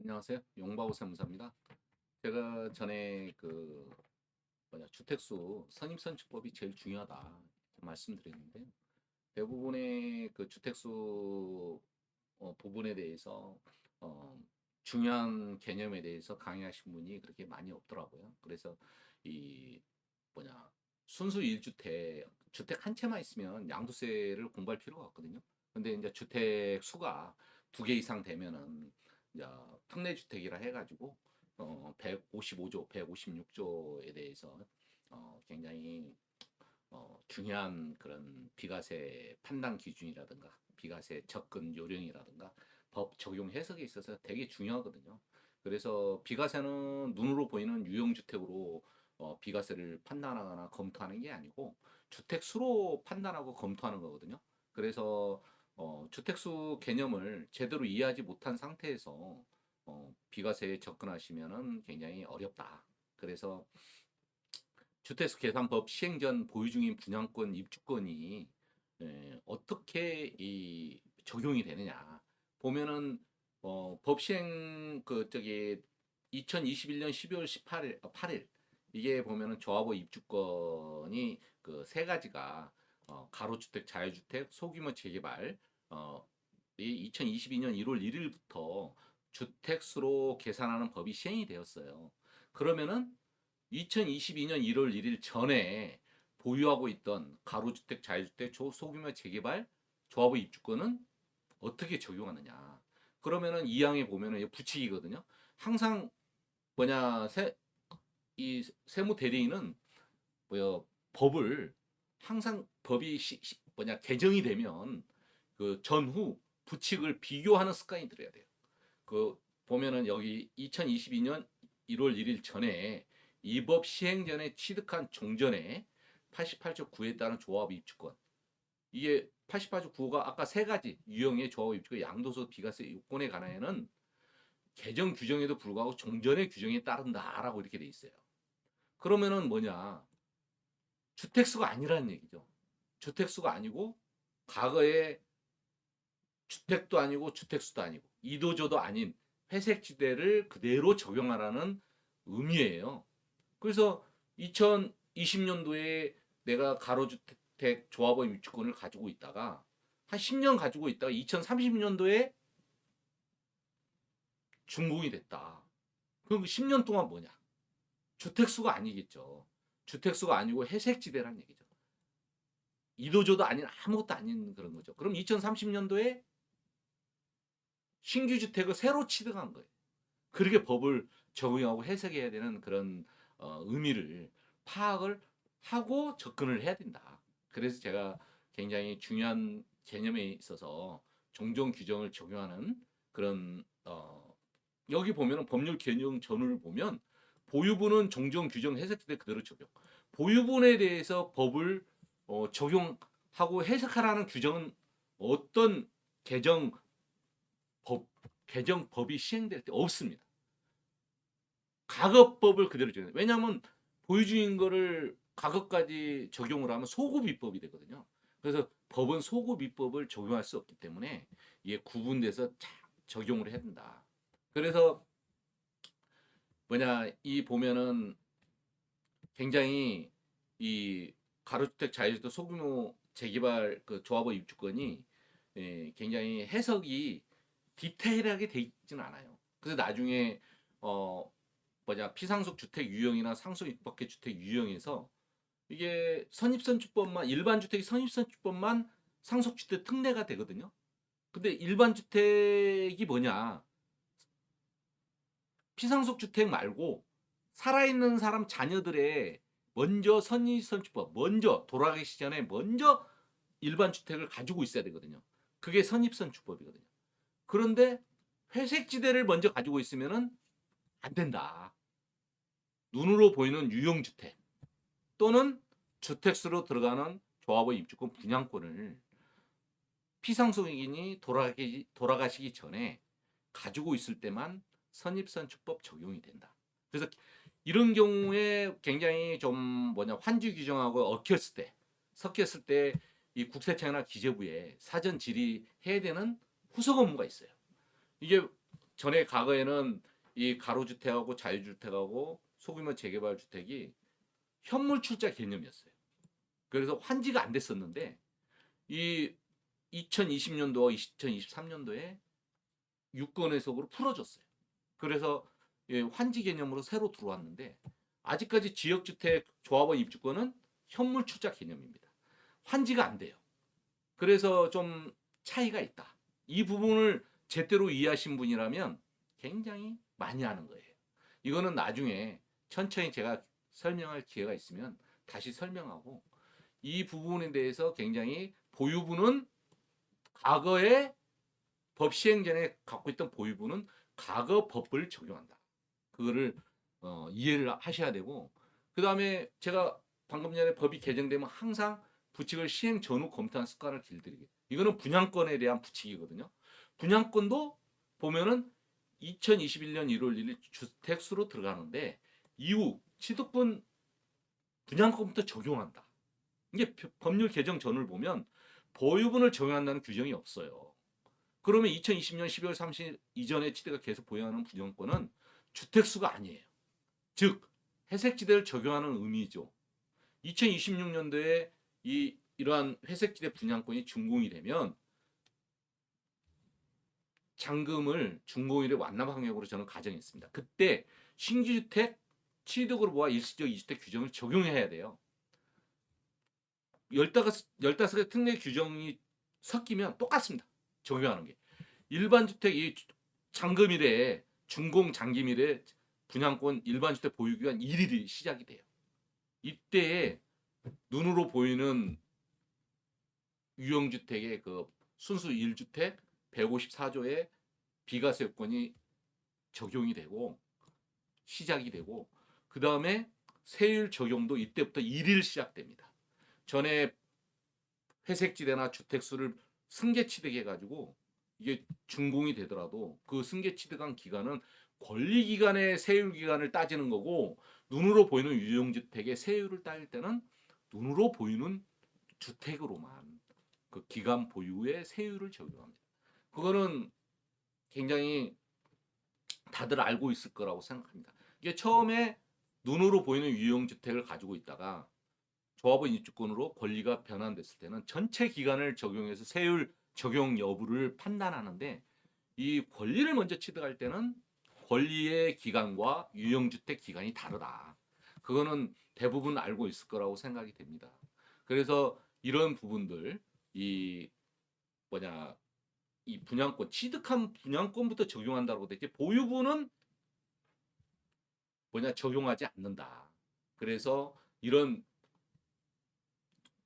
안녕하세요. 용바오 세무사입니다. 제가 전에 주택수 선입선출법이 제일 중요하다 말씀드렸는데 대부분의 그 주택수 부분에 대해서 어, 중요한 개념에 대해서 강의하신 분이 그렇게 많이 없더라고요. 그래서 이 뭐냐 순수 1주택 주택 한 채만 있으면 양도세를 공부할 필요가 없거든요. 근데 이제 주택 수가 두 개 이상 되면은 이제 특례주택이라 해가지고 155조, 156조에 대해서 굉장히 중요한 그런 비과세 판단 기준이라든가 비과세 접근 요령이라든가 법 적용 해석에 있어서 되게 중요하거든요. 그래서 비과세는 눈으로 보이는 유형주택으로 비과세를 판단하거나 검토하는 게 아니고 주택수로 판단하고 검토하는 거거든요. 그래서 주택수 개념을 제대로 이해하지 못한 상태에서 비과세에 접근하시면은 굉장히 어렵다. 그래서 주택수 계산법 시행 전 보유 중인 분양권 입주권이 어떻게 이 적용이 되느냐 보면은 법 시행 2021년 12월 18일 8일 이게 보면은 조합원 입주권이 그 세 가지가 가로주택, 자유주택, 소규모 재개발 이 2022년 1월 1일부터 주택수로 계산하는 법이 시행이 되었어요. 그러면은 2022년 1월 1일 전에 보유하고 있던 가로주택, 자유주택, 소규모 재개발, 조합의 입주권은 어떻게 적용하느냐. 그러면은 이 항에 보면은 부칙이거든요. 항상 뭐냐 이 세무 대리인은 뭐야 법을 항상 법이 개정이 되면 그 전후 부칙을 비교하는 습관이 들어야 돼요. 그 보면은 여기 2022년 1월 1일 전에 이 법 시행 전에 취득한 종전에 88조 9에 따른 조합 입주권 이게 88조 9가 아까 세 가지 유형의 조합 입주권 양도소 비과세 요건에 관하여는 개정 규정에도 불구하고 종전의 규정에 따른다라고 이렇게 돼 있어요. 그러면은 뭐냐 주택수가 아니라는 얘기죠. 주택수가 아니고 과거에 주택도 아니고 주택수도 아니고 이도저도 아닌 회색지대를 그대로 적용하라는 의미예요. 그래서 2020년도에 내가 가로주택 조합원 입주권을 가지고 있다가 한 10년 가지고 있다가 2030년도에 준공이 됐다. 그럼 10년 동안 뭐냐? 주택수가 아니겠죠. 주택수가 아니고 회색지대란 얘기죠. 이도저도 아닌 아무것도 아닌 그런 거죠. 그럼 2030년도에 신규 주택을 새로 취득한 거예요. 그렇게 법을 적용하고 해석해야 되는 그런 의미를 파악을 하고 접근을 해야 된다. 그래서 제가 굉장히 중요한 개념에 있어서 종종 규정을 적용하는 그런 여기 보면은 법률 개정 전후를 보면 보유분은 종종 규정 해석때 그대로 적용. 보유분에 대해서 법을 적용하고 해석하라는 규정은 어떤 개정 법 개정법이 시행될 때 없습니다. 가급법을 그대로 적용. 왜냐하면 보유주인 거를 가급까지 적용을 하면 소급입법이 되거든요. 그래서 법은 소급입법을 적용할 수 없기 때문에 이게 구분돼서 적용을 해야 된다. 그래서 이 보면은 굉장히 이 가로주택, 자유주택, 소규모 재개발 그 조합원 입주권이 굉장히 해석이 디테일하게 돼 있지는 않아요. 그래서 나중에 어 피상속 주택 유형이나 상속 입법계 주택 유형에서 이게 선입선출법만 일반 주택이 선입선출법만 상속주택 특례가 되거든요. 근데 일반 주택이 뭐냐? 피상속 주택 말고 살아있는 사람 자녀들의 먼저 선입선출법, 먼저 돌아가기 전에 먼저 일반 주택을 가지고 있어야 되거든요. 그게 선입선출법이거든요. 그런데 회색지대를 먼저 가지고 있으면은 안 된다. 눈으로 보이는 유형주택 또는 주택수로 들어가는 조합의 입주권 분양권을 피상속인이 돌아가시기 전에 가지고 있을 때만 선입선출법 적용이 된다. 그래서 이런 경우에 굉장히 좀 환지 규정하고 섞였을 때 이 국세청이나 기재부에 사전 질의해야 되는 후속 업무가 있어요. 이게 전에 과거에는 이 가로주택하고 자유주택하고 소규모 재개발 주택이 현물 출자 개념이었어요. 그래서 환지가 안 됐었는데 이 2020년도와 2023년도에 유권 해석으로 풀어줬어요. 그래서 예, 환지 개념으로 새로 들어왔는데 아직까지 지역주택 조합원 입주권은 현물 출자 개념입니다. 환지가 안 돼요. 그래서 좀 차이가 있다. 이 부분을 제대로 이해하신 분이라면 굉장히 많이 하는 거예요. 이거는 나중에 천천히 제가 설명할 기회가 있으면 다시 설명하고 이 부분에 대해서 굉장히 보유분은 과거에 법 시행 전에 갖고 있던 보유분은 과거 법을 적용한다. 그거를 이해를 하셔야 되고 그 다음에 제가 방금 전에 법이 개정되면 항상 부칙을 시행 전후 검토한 습관을 길들이게. 이거는 분양권에 대한 부칙이거든요. 분양권도 보면은 2021년 1월 1일 주택수로 들어가는데 이후 취득분 분양권부터 적용한다. 이게 법률 개정 전을 보면 보유분을 적용한다는 규정이 없어요. 그러면 2020년 12월 30일 이전에 취득가 계속 보유하는 분양권은 주택수가 아니에요. 즉 회색지대를 적용하는 의미죠. 2026년도에 이러한 회색지대 분양권이 준공이 되면 잔금을 준공일에 완납 항목으로 저는 가정했습니다. 그때 신규주택 취득으로 모아 일시적 2주택 규정을 적용해야 돼요. 15개 특례 규정이 섞이면 똑같습니다. 적용하는 게. 일반 주택 이 잔금일에 준공 잔금일에 분양권 일반 주택 보유 기간 1일이 시작이 돼요. 이때에 눈으로 보이는 유형주택의 그 순수 1주택 154조의 비과세 요건이 적용이 되고 시작이 되고 그 다음에 세율 적용도 이때부터 1일 시작됩니다. 전에 회색지대나 주택수를 승계 취득해가지고 이게 준공이 되더라도 그 승계 취득한 기간은 권리기간의 세율기간을 따지는 거고 눈으로 보이는 유형주택의 세율을 따질 때는 눈으로 보이는 주택으로만 그 기간 보유의 세율을 적용합니다. 그거는 굉장히 다들 알고 있을 거라고 생각합니다. 이게 처음에 눈으로 보이는 유형주택을 가지고 있다가 조합원 입주권으로 권리가 변환됐을 때는 전체 기간을 적용해서 세율 적용 여부를 판단하는데 이 권리를 먼저 취득할 때는 권리의 기간과 유형주택 기간이 다르다. 그거는 대부분 알고 있을 거라고 생각이 됩니다. 그래서 이런 부분들 이 뭐냐 이 분양권 취득한 분양권부터 적용한다고 됐지 보유분은 적용하지 않는다. 그래서 이런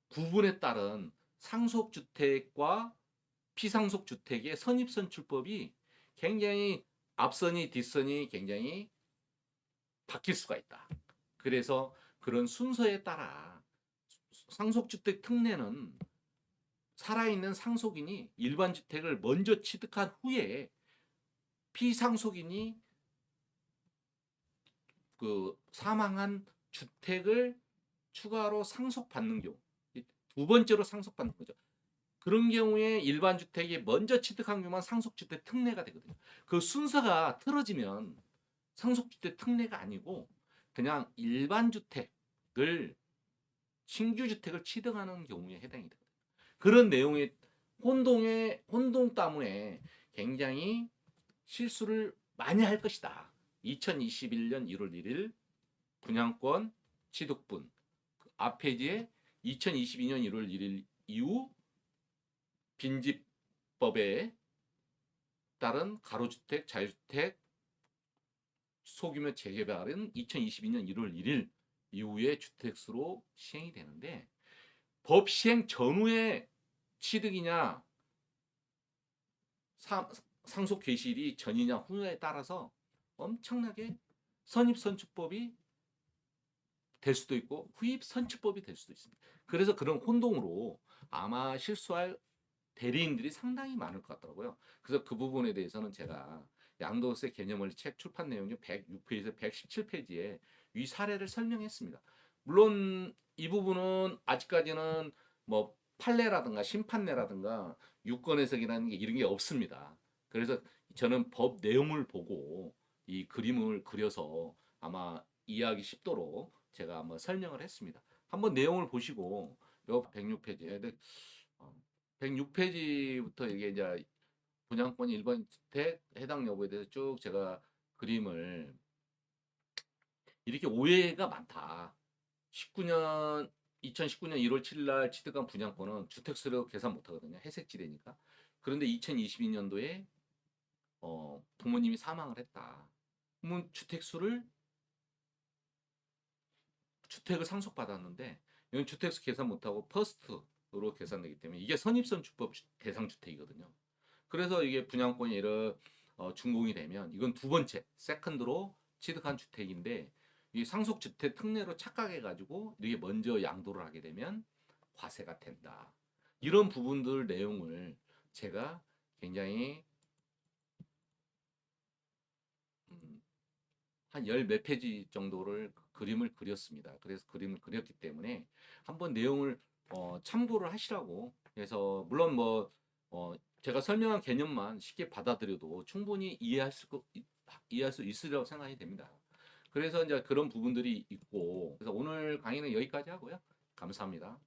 구분에 따른 상속주택과 피상속주택의 선입선출법이 굉장히 앞선이 뒷선이 굉장히 바뀔 수가 있다. 그래서 그런 순서에 따라 상속주택 특례는 살아있는 상속인이 일반 주택을 먼저 취득한 후에 피상속인이 그 사망한 주택을 추가로 상속받는 경우 두 번째로 상속받는 거죠. 그런 경우에 일반 주택이 먼저 취득한 경우만 상속주택 특례가 되거든요. 그 순서가 틀어지면 상속주택 특례가 아니고 그냥 일반 주택을 신규 주택을 취득하는 경우에 해당이 됩니다. 그런 내용의 혼동 때문에 굉장히 실수를 많이 할 것이다. 2021년 1월 1일 분양권 취득분 앞 페이지에 2022년 1월 1일 이후 빈집법에 따른 가로주택, 자유주택 소규모 재개발은 2022년 1월 1일 이후에 주택수로 시행이 되는데 법 시행 전후의 취득이냐 상속 개시일이 전이냐 후에 따라서 엄청나게 선입선출법이 될 수도 있고 후입선출법이 될 수도 있습니다. 그래서 그런 혼동으로 아마 실수할 대리인들이 상당히 많을 것 같더라고요. 그래서 그 부분에 대해서는 제가 양도세 개념원리 책 출판 내용 중 106페이지에서 117페이지에 위 사례를 설명했습니다. 물론 이 부분은 아직까지는 뭐 판례라든가 심판례라든가 유권 해석이라는 게 이런 게 없습니다. 그래서 저는 법 내용을 보고 이 그림을 그려서 아마 이해하기 쉽도록 제가 한번 설명을 했습니다. 한번 내용을 보시고 요 106페이지 106페이지부터 이게 이제 분양권 일반 주택 해당 여부에 대해서 쭉 제가 그림을 이렇게 오해가 많다. 19년 2019년 1월 7일 날 취득한 분양권은 주택수로 계산 못 하거든요. 회색지대니까. 그런데 2022년도에 부모님이 사망을 했다. 그러면 주택을 상속받았는데 이건 주택수 계산 못하고 퍼스트로 계산되기 때문에 이게 선입선 주법 대상 주택이거든요. 그래서 이게 분양권이 준공이 되면 이건 두 번째 세컨드로 취득한 주택인데 이 상속주택 특례로 착각해가지고 이게 먼저 양도를 하게 되면 과세가 된다. 이런 부분들 내용을 제가 굉장히 한 열 몇 페이지 정도를 그림을 그렸습니다. 그래서 그림을 그렸기 때문에 한번 내용을 참고를 하시라고. 그래서 물론 제가 설명한 개념만 쉽게 받아들여도 충분히 이해할 수 있으리라고 생각이 됩니다. 그래서 이제 그런 부분들이 있고 그래서 오늘 강의는 여기까지 하고요. 감사합니다.